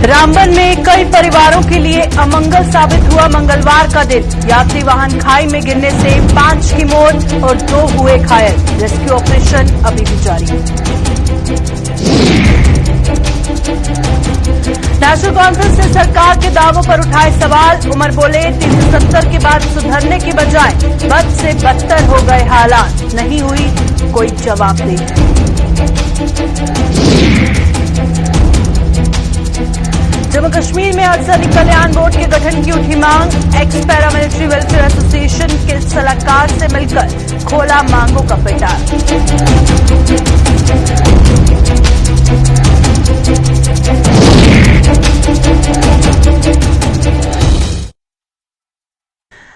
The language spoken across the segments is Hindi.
रामबन में कई परिवारों के लिए अमंगल साबित हुआ मंगलवार का दिन। यात्री वाहन खाई में गिरने से 5 की मौत और 2 हुए घायल। रेस्क्यू ऑपरेशन अभी भी जारी है। नेशनल कॉन्फ्रेंस ने सरकार के दावों पर उठाए सवाल। उमर बोले 370 के बाद सुधरने की बजाय बद से बदतर हो गए हालात, नहीं हुई कोई जवाबदेही। जम्मू कश्मीर में अर्धसैनिक कल्याण बोर्ड के गठन की उठी मांग। एक्स पैरामिलिट्री वेलफेयर एसोसिएशन के सलाहकार से मिलकर खोला मांगों का पिटारा।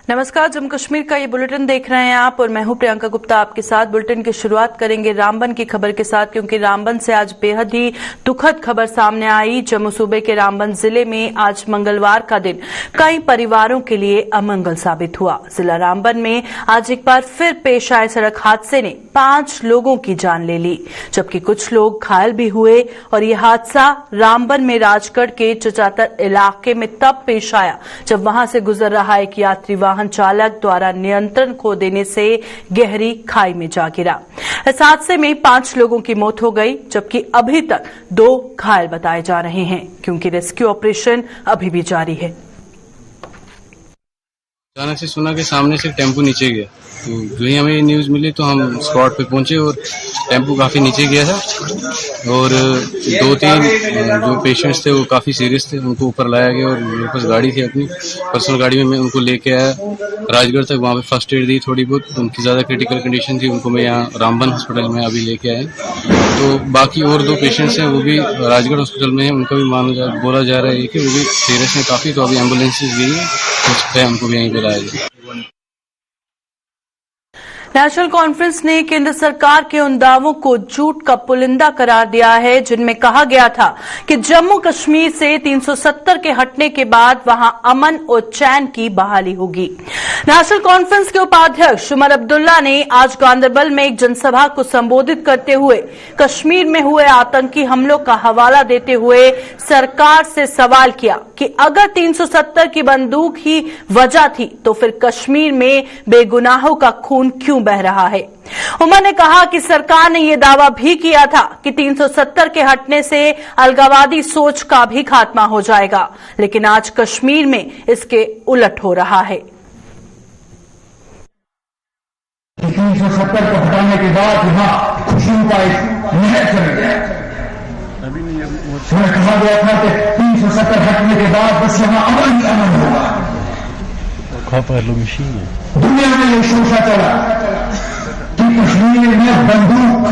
नमस्कार, जम्मू कश्मीर का ये बुलेटिन देख रहे हैं आप और मैं हूं प्रियंका गुप्ता आपके साथ। बुलेटिन की शुरुआत करेंगे रामबन की खबर के साथ, क्योंकि रामबन से आज बेहद ही दुखद खबर सामने आई। जम्मू सूबे के रामबन जिले में आज मंगलवार का दिन कई परिवारों के लिए अमंगल साबित हुआ। जिला रामबन में आज एक बार फिर पेश आए सड़क हादसे ने 5 लोगों की जान ले ली, जबकि कुछ लोग घायल भी हुए। और ये हादसा रामबन में राजगढ़ के चचातर इलाके में तब पेश आया जब वहां से गुजर रहा एक यात्री वाहन चालक द्वारा नियंत्रण खो देने से गहरी खाई में जा गिरा। इस हादसे में 5 लोगों की मौत हो गई, जबकि अभी तक 2 घायल बताए जा रहे हैं, क्योंकि रेस्क्यू ऑपरेशन अभी भी जारी है। अचानक से सुना कि सामने से टेम्पो नीचे गया, तो जो ही हमें न्यूज मिली तो हम स्पॉट पे पहुंचे और टेम्पो काफी नीचे गया था और 2-3 जो पेशेंट्स थे वो काफी सीरियस थे, उनको ऊपर लाया गया और मेरे पास गाड़ी थी अपनी पर्सनल गाड़ी में, मैं उनको लेके आया राजगढ़ तक। वहाँ पे फर्स्ट एड दी थोड़ी बहुत, उनकी ज्यादा क्रिटिकल कंडीशन थी, उनको मैं यहाँ रामबन हॉस्पिटल में अभी लेके आया। तो बाकी और 2 पेशेंट्स हैं वो भी राजगढ़ हॉस्पिटल में है, उनका भी बोला जा रहा है कि वो भी सीरियस है काफी, तो अभी एम्बुलेंसेज गई है, हो सकता है उनको भी यहीं बुलाया जाए। नेशनल कॉन्फ्रेंस ने केंद्र सरकार के उन दावों को झूठ का पुलिंदा करार दिया है जिनमें कहा गया था कि जम्मू कश्मीर से 370 के हटने के बाद वहां अमन और चैन की बहाली होगी। नेशनल कॉन्फ्रेंस के उपाध्यक्ष उमर अब्दुल्ला ने आज गांधरबल में एक जनसभा को संबोधित करते हुए कश्मीर में हुए आतंकी हमलों का हवाला देते हुए सरकार से सवाल किया कि अगर 370 की बंदूक ही वजह थी तो फिर कश्मीर में बेगुनाहों का खून क्यों बह रहा है। उमर ने कहा कि सरकार ने यह दावा भी किया था कि 370 के हटने से अलगाववादी सोच का भी खात्मा हो जाएगा, लेकिन आज कश्मीर में इसके उलट हो रहा है। 370 को हटाने के बाद यहाँ खुशियों का एक लहर चल गया। उसमें कहा गया था कि 370 हटने के बाद बस यहाँ अमन ही अमन होगा। दुनिया में ये सोचा चला कि कश्मीर में बंदूक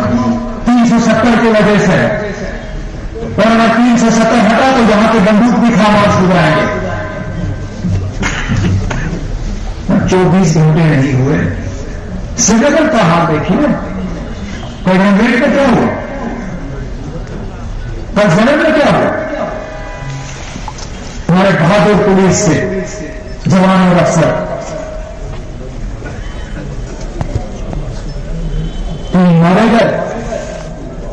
370 की वजह से, और अगर 370 हटा तो यहां के बंदूक भी खामोश हो जाएंगे। 24 घंटे नहीं हुए, श्रीनगर का हाल देखिए, कल में क्या हुआ, कल श्रीनगर में क्या हुआ। हमारे बहादुर पुलिस से जवान और अफसर 3 मारे गए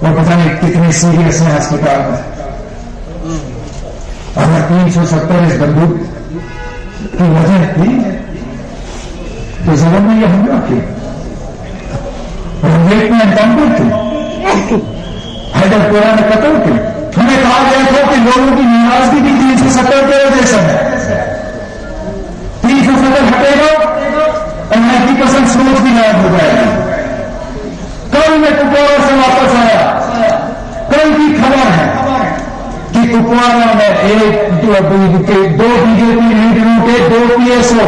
और पता नहीं कितने सीरियस है अस्पताल में। अगर 370 इस बंदूक की वजह थी तो जरूर में यह हमला किया, रंगेट में एनकाउंटर थी, हैदरपुरा में कत्ल थी। हमें कहा गया था कि लोगों की नाराजगी भी 370 के वजह से है। 370 हटेगा और 90% सोच भी गायब हो जाएगी। कल मैं कुपवाड़ा से वापस आया, कल की खबर है कि कुपवाड़ा में 2 बीजेपी लीडरों के 2 पीएसओ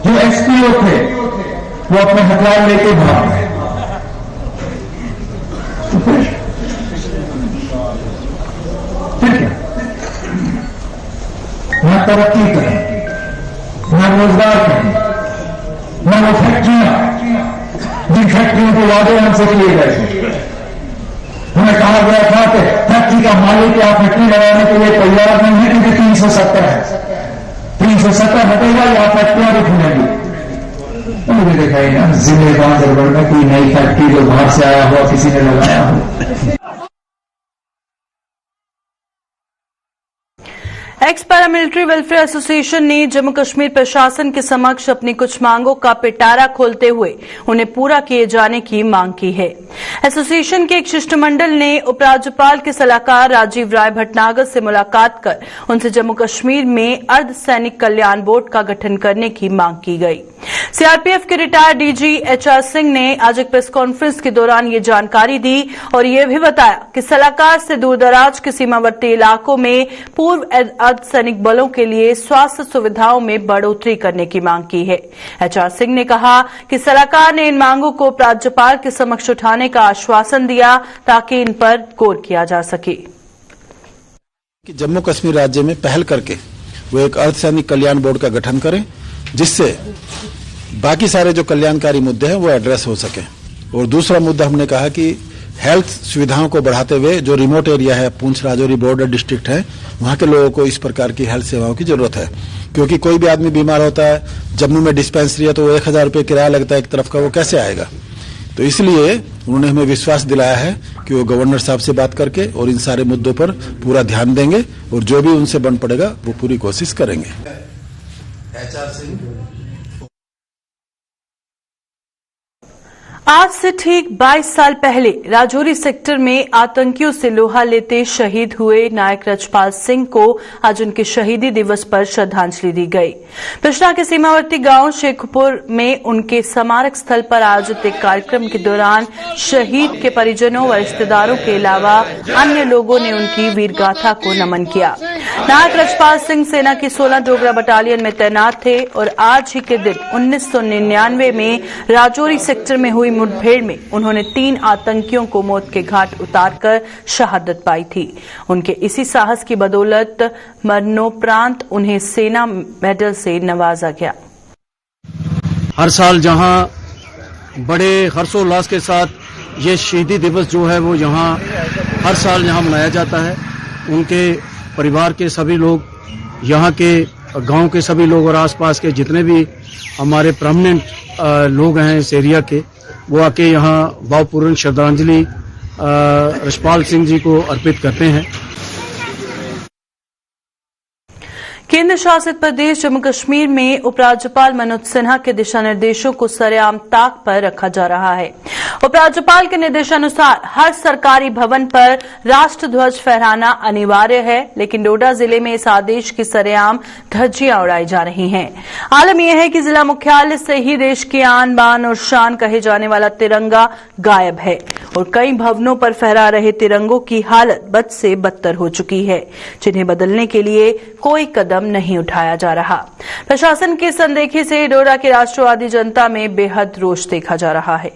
जो एसपीओ थे वो अपने हथियार लेके भाग गए। तो फिर क्या, न तरक्की करें, न रोजगार करें, न वो फैक्ट्रियां जिन फैक्ट्रियों के वादे हमसे किए गए। हमें कहा गया था कि फैक्ट्री का मालिक या फैक्ट्री लगाने के लिए तैयार नहीं है क्योंकि 370 है, 370 हटेगा या फैक्ट्रियां भी खुलेंगी। मुझे दिखाई ना जिले गांधरबल में कोई नई फैक्ट्री जो बाहर से आया हुआ किसी ने लगाया हो। एक्स पैरामिलिट्री वेलफेयर एसोसिएशन ने जम्मू कश्मीर प्रशासन के समक्ष अपनी कुछ मांगों का पिटारा खोलते हुए उन्हें पूरा किए जाने की मांग की है। एसोसिएशन के एक शिष्टमंडल ने उपराज्यपाल के सलाहकार राजीव राय भटनागर से मुलाकात कर उनसे जम्मू कश्मीर में अर्धसैनिक कल्याण बोर्ड का गठन करने की मांग की गई। सीआरपीएफ के रिटायर्ड डीजी एचआर सिंह ने आज एक प्रेस कॉन्फ्रेंस के दौरान ये जानकारी दी और ये भी बताया कि सलाहकार से दूरदराज के सीमावर्ती इलाकों में पूर्व अर्धसैनिक बलों के लिए स्वास्थ्य सुविधाओं में बढ़ोतरी करने की मांग की है। एचआर सिंह ने कहा कि सलाहकार ने इन मांगों को राज्यपाल के समक्ष उठाने का आश्वासन दिया ताकि इन पर गौर किया जा सके। कि जम्मू कश्मीर राज्य में पहल करके वो एक अर्धसैनिक कल्याण बोर्ड का गठन करें, जिससे बाकी सारे जो कल्याणकारी मुद्दे हैं वो एड्रेस हो सके। और दूसरा मुद्दा हमने कहा कि हेल्थ सुविधाओं को बढ़ाते हुए जो रिमोट एरिया है, पुंछ राजौरी बॉर्डर डिस्ट्रिक्ट है, वहां के लोगों को इस प्रकार की हेल्थ सेवाओं की जरूरत है। क्योंकि कोई भी आदमी बीमार होता है, जम्मू में डिस्पेंसरी है तो 1000 रुपये किराया लगता है एक तरफ का, वो कैसे आएगा। तो इसलिए उन्होंने हमें विश्वास दिलाया है कि वो गवर्नर साहब से बात करके और इन सारे मुद्दों पर पूरा ध्यान देंगे और जो भी उनसे बन पड़ेगा वो पूरी कोशिश करेंगे। आज से ठीक 22 साल पहले राजौरी सेक्टर में आतंकियों से लोहा लेते शहीद हुए नायक रजपाल सिंह को आज उनके शहीदी दिवस पर श्रद्धांजलि दी गई। पिछड़ा के सीमावर्ती गांव शेखपुर में उनके स्मारक स्थल पर आयोजित एक कार्यक्रम के दौरान शहीद के परिजनों व रिश्तेदारों के अलावा अन्य लोगों ने उनकी वीरगाथा को नमन किया। नायक रजपाल सिंह सेना की 16 डोगरा बटालियन में तैनात थे और आज ही के दिन 1999 में राजौरी सेक्टर में हुई मुठभेड़ में उन्होंने 3 आतंकियों को मौत के घाट उतारकर शहादत पाई थी। उनके इसी साहस की बदौलत मरणोपरांत उन्हें सेना मेडल से नवाजा गया। हर साल जहां बड़े हर्षोल्लास के साथ ये शहीदी दिवस जो है वो यहाँ हर साल यहाँ मनाया जाता है। उनके परिवार के सभी लोग, यहाँ के गांव के सभी लोग और आसपास के जितने भी हमारे परमानेंट लोग हैं इस एरिया के, वो आके यहाँ भावपूर्ण श्रद्धांजलि रजपाल सिंह जी को अर्पित करते हैं। केंद्र शासित प्रदेश जम्मू कश्मीर में उपराज्यपाल मनोज सिन्हा के दिशा निर्देशों को सरेआम ताक पर रखा जा रहा है। उपराज्यपाल के निर्देशानुसार हर सरकारी भवन पर राष्ट्र ध्वज फहराना अनिवार्य है, लेकिन डोडा जिले में इस आदेश की सरेआम धज्जियां उड़ाई जा रही हैं। आलम यह है कि जिला मुख्यालय से ही देश की आन बान और शान कहे जाने वाला तिरंगा गायब है और कई भवनों पर फहरा रहे तिरंगों की हालत बद से बदतर हो चुकी है, जिन्हें बदलने के लिए कोई कदम नहीं उठाया जा रहा। प्रशासन की इस अनदेखी से डोडा की राष्ट्रवादी जनता में बेहद रोष देखा जा रहा है।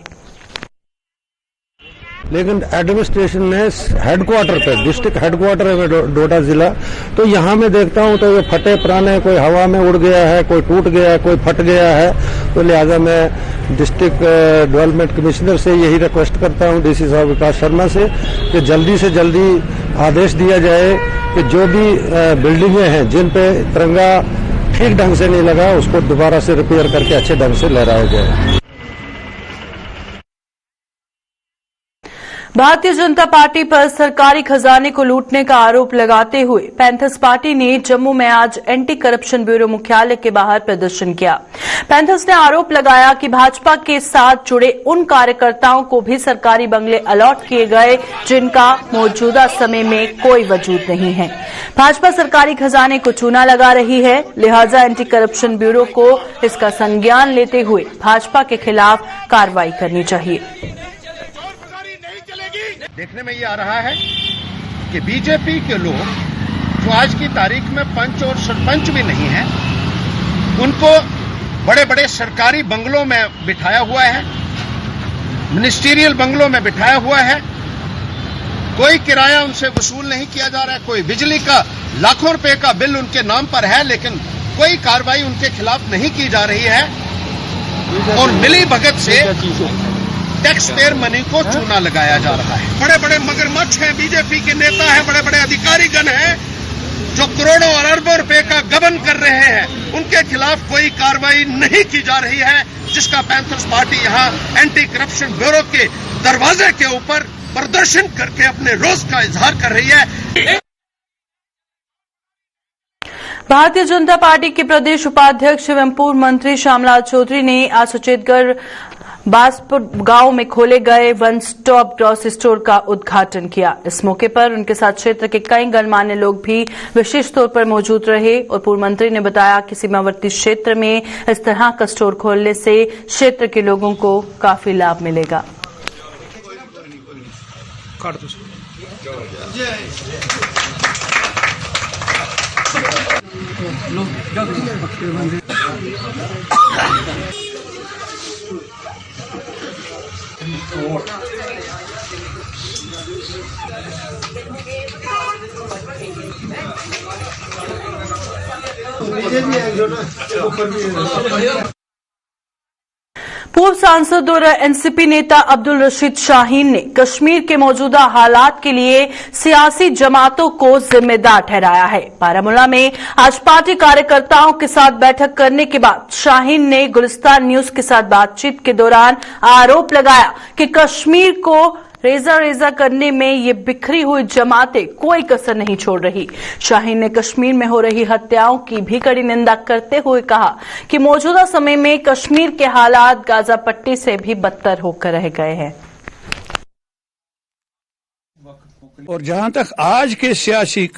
लेकिन एडमिनिस्ट्रेशन ने हेडक्वार्टर पे, डिस्ट्रिक्ट हेडक्वार्टर है डोडा जिला, तो यहाँ मैं देखता हूँ तो ये फटे पुराने, कोई हवा में उड़ गया है, कोई टूट गया है, कोई फट गया है। तो लिहाजा मैं डिस्ट्रिक्ट डेवलपमेंट कमिश्नर से यही रिक्वेस्ट करता हूँ, डीसी साहब विकास शर्मा से, कि जल्दी से जल्दी आदेश दिया जाए कि जो भी बिल्डिंगें हैं जिन पे तिरंगा ठीक ढंग से नहीं लगा, उसको दोबारा से रिपेयर करके अच्छे ढंग से लहराया जाए। भारतीय जनता पार्टी पर सरकारी खजाने को लूटने का आरोप लगाते हुए पैंथर्स पार्टी ने जम्मू में आज एंटी करप्शन ब्यूरो मुख्यालय के बाहर प्रदर्शन किया। पैंथर्स ने आरोप लगाया कि भाजपा के साथ जुड़े उन कार्यकर्ताओं को भी सरकारी बंगले अलॉट किए गए जिनका मौजूदा समय में कोई वजूद नहीं है। भाजपा सरकारी खजाने को चूना लगा रही है, लिहाजा एंटी करप्शन ब्यूरो को इसका संज्ञान लेते हुए भाजपा के खिलाफ कार्रवाई करनी चाहिए। देखने में ये आ रहा है कि बीजेपी के लोग जो आज की तारीख में पंच और सरपंच भी नहीं है, उनको बड़े बड़े सरकारी बंगलों में बिठाया हुआ है, मिनिस्ट्रियल बंगलों में बिठाया हुआ है। कोई किराया उनसे वसूल नहीं किया जा रहा है, कोई बिजली का लाखों रुपए का बिल उनके नाम पर है, लेकिन कोई कार्रवाई उनके खिलाफ नहीं की जा रही है और मिली भगत से टैक्स पेयर मनी को चूना लगाया जा रहा है। बड़े बड़े मगरमच्छ हैं, बीजेपी के नेता हैं, बड़े बड़े अधिकारीगण हैं जो करोड़ों और अरबों रुपए का गबन कर रहे हैं, उनके खिलाफ कोई कार्रवाई नहीं की जा रही है, जिसका पैंथर्स पार्टी यहाँ एंटी करप्शन ब्यूरो के दरवाजे के ऊपर प्रदर्शन करके अपने रोष का इजहार कर रही है। भारतीय जनता पार्टी के प्रदेश उपाध्यक्ष एवं पूर्व मंत्री श्यामलाल चौधरी ने आज सुचेतगढ़ बासपुर गांव में खोले गए वन स्टॉप ग्रोसरी स्टोर का उद्घाटन किया। इस मौके पर उनके साथ क्षेत्र के कई गणमान्य लोग भी विशेष तौर पर मौजूद रहे और पूर्व मंत्री ने बताया कि सीमावर्ती क्षेत्र में इस तरह का स्टोर खोलने से क्षेत्र के लोगों को काफी लाभ मिलेगा। पूर्व सांसद और एनसीपी नेता अब्दुल रशीद शाहीन ने कश्मीर के मौजूदा हालात के लिए सियासी जमातों को जिम्मेदार ठहराया है। बारामूला में आज पार्टी कार्यकर्ताओं के साथ बैठक करने के बाद शाहीन ने गुलिस्तान न्यूज के साथ बातचीत के दौरान आरोप लगाया कि कश्मीर को रेजा करने में ये बिखरी हुई जमातें कोई कसर नहीं छोड़ रही। शाहीन ने कश्मीर में हो रही हत्याओं की भी कड़ी निंदा करते हुए कहा कि मौजूदा समय में कश्मीर के हालात गाजा पट्टी से भी बदतर होकर रह गए हैं। और जहां तक आज के सियासी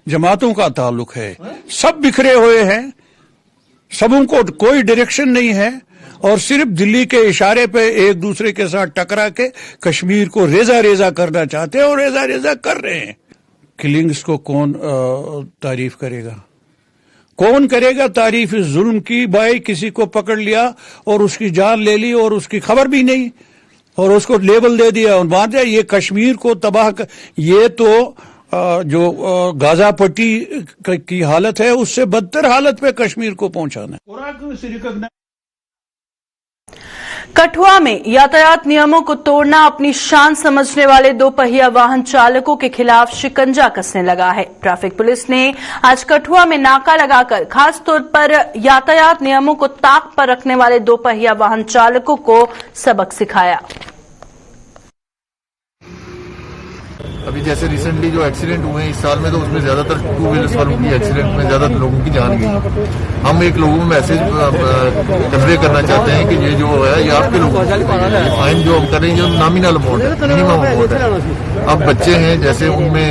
जमातों का ताल्लुक है, सब बिखरे हुए हैं, सबों को कोई डायरेक्शन नहीं है और सिर्फ दिल्ली के इशारे पे एक दूसरे के साथ टकरा के कश्मीर को रेजा करना चाहते हैं और रेजा कर रहे हैं। किलिंग्स को कौन तारीफ करेगा? कौन करेगा तारीफ इस जुल्म की? भाई किसी को पकड़ लिया और उसकी जान ले ली और उसकी खबर भी नहीं और उसको लेबल दे दिया और मान दिया ये कश्मीर को तबाह ये तो जो गाजा पट्टी की हालत है उससे बदतर हालत पे कश्मीर को पहुंचाना है। कठुआ में यातायात नियमों को तोड़ना अपनी शान समझने वाले दो पहिया वाहन चालकों के खिलाफ शिकंजा कसने लगा है। ट्रैफिक पुलिस ने आज कठुआ में नाका लगाकर खास तौर पर यातायात नियमों को ताक पर रखने वाले दो पहिया वाहन चालकों को सबक सिखाया। अभी जैसे रिसेंटली जो एक्सीडेंट हुए हैं इस साल में, तो उसमें ज्यादातर टू व्हीलर्स वालों की एक्सीडेंट में ज्यादातर लोगों की जान गई। हम एक लोगों में मैसेज कन्वे करना चाहते हैं कि ये जो है ये आपके लोगों फाइन जो हम कर रहे हैं जो नॉमिनल अमाउंट है, मिनिमम अमाउंट है। अब बच्चे हैं जैसे उनमें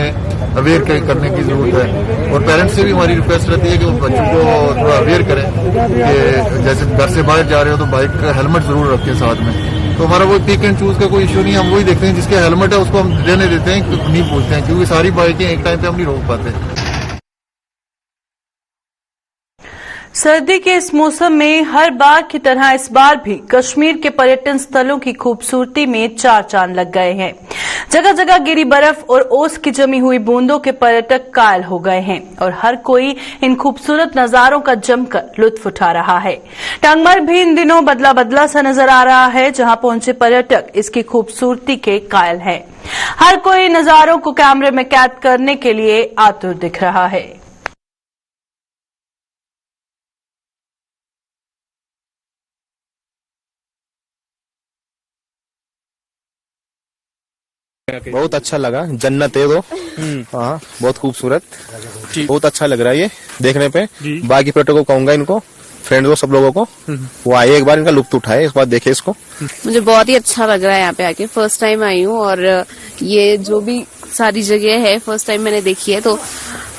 अवेयर करने की जरूरत है और पेरेंट्स से भी हमारी रिक्वेस्ट रहती है कि उन बच्चों को थोड़ा अवेयर करें कि जैसे घर से बाहर जा रहे हो तो बाइक का हेलमेट जरूर रखें साथ में। तो हमारा वो पिक एंड चूज का कोई इशू नहीं, हम वही देखते हैं जिसके हेलमेट है उसको हम देने देते हैं, नहीं पूछते हैं क्योंकि सारी बाइकें एक टाइम पे हम नहीं रोक पाते। सर्दी के इस मौसम में हर बार की तरह इस बार भी कश्मीर के पर्यटन स्थलों की खूबसूरती में चार चांद लग गए हैं। जगह जगह गिरी बर्फ और ओस की जमी हुई बूंदों के पर्यटक कायल हो गए हैं और हर कोई इन खूबसूरत नजारों का जमकर लुत्फ उठा रहा है। टांगमर भी इन दिनों बदला बदला सा नजर आ रहा है, जहां पहुंचे पर्यटक इसकी खूबसूरती के कायल है। हर कोई नजारों को कैमरे में कैद करने के लिए आतुर दिख रहा है। बहुत अच्छा लगा, जन्नत है वो। हाँ, बहुत खूबसूरत, बहुत अच्छा लग रहा है ये देखने पे। बाकी पर्यटकों को कहूंगा, इनको फ्रेंड्स को, सब लोगों को वो आए एक बार, इनका लुत्फ उठाए, इस बार देखे इसको। मुझे बहुत ही अच्छा लग रहा है यहाँ पे आके, फर्स्ट टाइम आई हूँ और ये जो भी सारी जगह है फर्स्ट टाइम मैंने देखी है, तो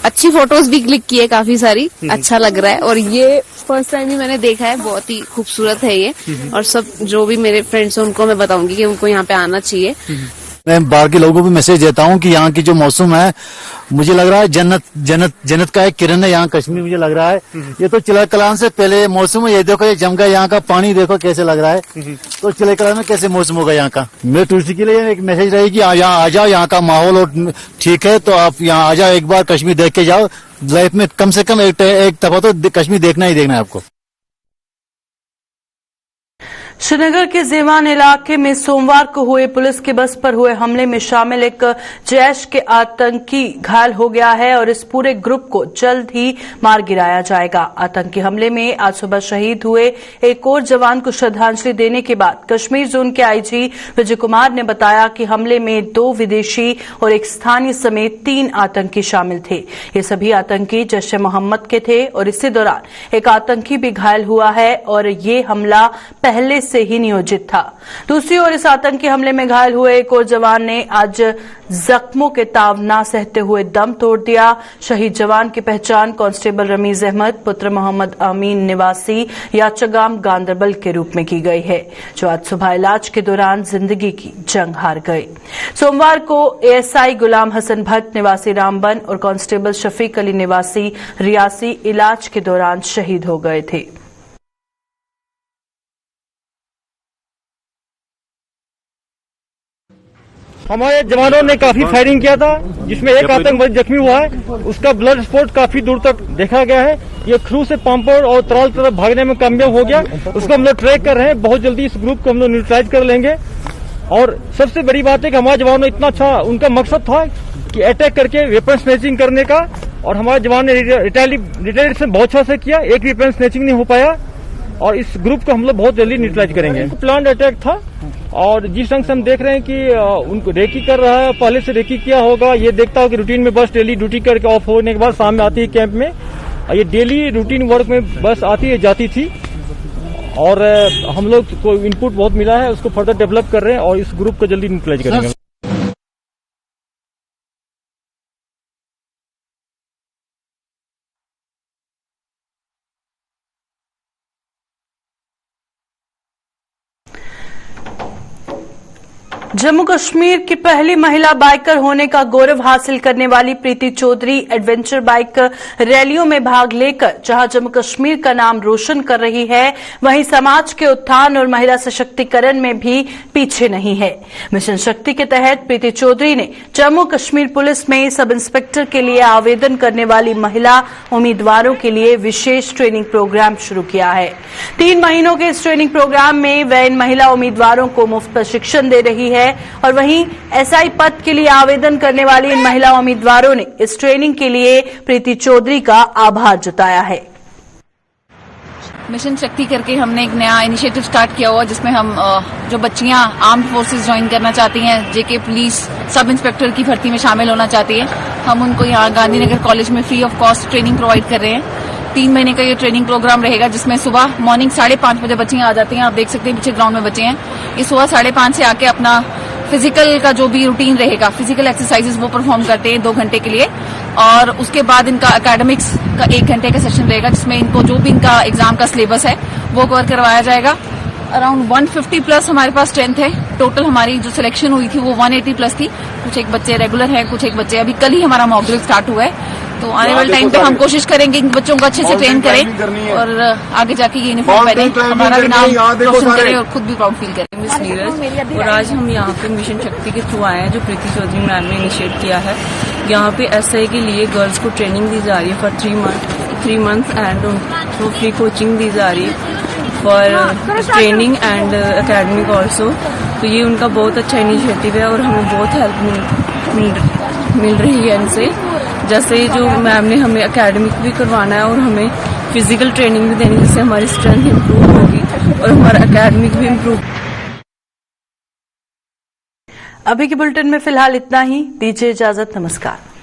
अच्छी फोटोज भी क्लिक की है काफी सारी, अच्छा लग रहा है। और ये फर्स्ट टाइम ही मैंने देखा है, बहुत ही खूबसूरत है ये। और सब जो भी मेरे फ्रेंड्स हैं उनको मैं बताऊंगी कि उनको यहाँ पे आना चाहिए। मैं बाहर के लोगों को मैसेज देता हूँ कि यहाँ की जो मौसम है, मुझे लग रहा है जन्नत का एक किरण है यहाँ कश्मीर, मुझे लग रहा है। ये तो चिल्ला कलान से पहले मौसम है, ये देखो ये जम गया, यहाँ का पानी देखो कैसे लग रहा है। तो चिल्ला कलान में कैसे मौसम होगा यहाँ का। मेरे टूरिस्ट के लिए एक मैसेज रहेगी, यहाँ आ जाओ, यहाँ का माहौल और ठीक है, तो आप यहाँ आ जाओ, एक बार कश्मीर देख के जाओ। लाइफ में कम से कम एक दफा तो कश्मीर देखना ही देखना है आपको। श्रीनगर के जेवान इलाके में सोमवार को हुए पुलिस की बस पर हुए हमले में शामिल एक जैश के आतंकी घायल हो गया है और इस पूरे ग्रुप को जल्द ही मार गिराया जाएगा। आतंकी हमले में आज सुबह शहीद हुए एक और जवान को श्रद्धांजलि देने के बाद कश्मीर जोन के आईजी विजय कुमार ने बताया कि हमले में 2 विदेशी और एक स्थानीय समेत 3 आतंकी शामिल थे। ये सभी आतंकी जैश ए मोहम्मद के थे और इसी दौरान एक आतंकी भी घायल हुआ है और ये हमला पहले से ही नियोजित था। दूसरी ओर इस आतंकी हमले में घायल हुए एक और जवान ने आज जख्मों के ताव ना सहते हुए दम तोड़ दिया। शहीद जवान की पहचान कांस्टेबल रमीज अहमद पुत्र मोहम्मद अमीन निवासी याचगाम गांदरबल के रूप में की गई है, जो आज सुबह इलाज के दौरान जिंदगी की जंग हार गए। सोमवार को एएसआई गुलाम हसन भट्ट निवासी रामबन और कांस्टेबल शफीक अली निवासी रियासी इलाज के दौरान शहीद हो गए थे। हमारे जवानों ने काफी फायरिंग किया था, जिसमें एक आतंकवादी जख्मी हुआ है। उसका ब्लड स्पॉट काफी दूर तक देखा गया है। ये खरू से पामपोर और तराल तरफ भागने में कामयाब हो गया। उसको हम लोग ट्रैक कर रहे हैं। बहुत जल्दी इस ग्रुप को हम लोग न्यूट्रलाइज कर लेंगे। और सबसे बड़ी बात है कि हमारे जवानों ने इतना अच्छा, उनका मकसद था कि अटैक करके वेपन स्नैचिंग करने का, और हमारे जवान ने रिटेलिएशन बहुत अच्छा से किया। एक वेपन स्नैचिंग नहीं हो पाया और इस ग्रुप को हम लोग बहुत जल्दी न्यूट्रलाइज करेंगे। प्लान अटैक था और जिस ढंग से हम देख रहे हैं कि उनको रेकी कर रहा है, पहले से रेकी किया होगा। ये देखता हो कि रूटीन में बस डेली ड्यूटी करके ऑफ होने के बाद शाम में आती है कैंप में। ये डेली रूटीन वर्क में बस आती है जाती थी और हम लोग को इनपुट बहुत मिला है, उसको फर्दर डेवलप कर रहे हैं और इस ग्रुप को जल्दी न्यूट्रलाइज करेंगे। जम्मू कश्मीर की पहली महिला बाइकर होने का गौरव हासिल करने वाली प्रीति चौधरी एडवेंचर बाइक रैलियों में भाग लेकर जहां जम्मू कश्मीर का नाम रोशन कर रही है, वहीं समाज के उत्थान और महिला सशक्तिकरण में भी पीछे नहीं है। मिशन शक्ति के तहत प्रीति चौधरी ने जम्मू कश्मीर पुलिस में सब इंस्पेक्टर के लिए आवेदन करने वाली महिला उम्मीदवारों के लिए विशेष ट्रेनिंग प्रोग्राम शुरू किया है। 3 महीनों के इस ट्रेनिंग प्रोग्राम में वह इन महिला उम्मीदवारों को मुफ्त प्रशिक्षण दे रही है और वहीं एसआई पद के लिए आवेदन करने वाली इन महिला उम्मीदवारों ने इस ट्रेनिंग के लिए प्रीति चौधरी का आभार जताया है। मिशन शक्ति करके हमने एक नया इनिशिएटिव स्टार्ट किया हुआ, जिसमें हम जो बच्चियां आर्म्ड फोर्सेस ज्वाइन करना चाहती हैं, जेके पुलिस सब इंस्पेक्टर की भर्ती में शामिल होना चाहती हैं, हम उनको यहाँ गांधीनगर कॉलेज में free of cost training provide कर रहे हैं। 3 महीने का ये ट्रेनिंग प्रोग्राम रहेगा, जिसमें सुबह मॉर्निंग 5:30 बजे बच्चियां आ जाती हैं। आप देख सकते हैं पीछे ग्राउंड में बच्चे हैं। ये सुबह 5:30 से आके अपना फिजिकल का जो भी रूटीन रहेगा, फिजिकल एक्सरसाइजेस वो परफॉर्म करते हैं 2 घंटे के लिए, और उसके बाद इनका एकेडमिक्स का 1 घंटे का सेशन रहेगा, जिसमें इनको जो भी इनका एग्जाम का सिलेबस है वो कवर करवाया जाएगा। अराउंड 150 प्लस हमारे पास स्ट्रेंथ है। टोटल हमारी जो सिलेक्शन हुई थी वो 180 प्लस थी। कुछ एक बच्चे रेगुलर हैं, कुछ एक बच्चे अभी कल ही हमारा मॉक ड्रिल स्टार्ट हुआ है। तो आने वाले टाइम पे हम कोशिश करेंगे इन बच्चों को अच्छे से ट्रेन करें और आगे जाके ये यूनिफॉर्म पहने, हमारा भी नाम रोशन करें और खुद भी प्राउड फील करें। मिस नीरज, और आज हम यहाँ पे मिशन शक्ति के थ्रू आए हैं, जो प्रीति चौधरी मैम ने इनिशिएट किया है। यहाँ पे एसआई के लिए गर्ल्स को ट्रेनिंग दी जा रही है फॉर 3 मंथ्स एंड उनको फ्री कोचिंग दी जा रही है for training and academic also. तो ये उनका बहुत अच्छा इनिशिएटिव है और हमें बहुत हेल्प मिल रही है इनसे। जैसे जो मैम ने हमें एकेडमिक भी करवाना है और हमें फिजिकल ट्रेनिंग भी देनी, जिससे हमारी स्ट्रेंथ इम्प्रूव होगी और हमारा एकेडमिक भी इम्प्रूव। अभी के बुलेटिन में फिलहाल इतना ही। दीजिए इजाजत। नमस्कार।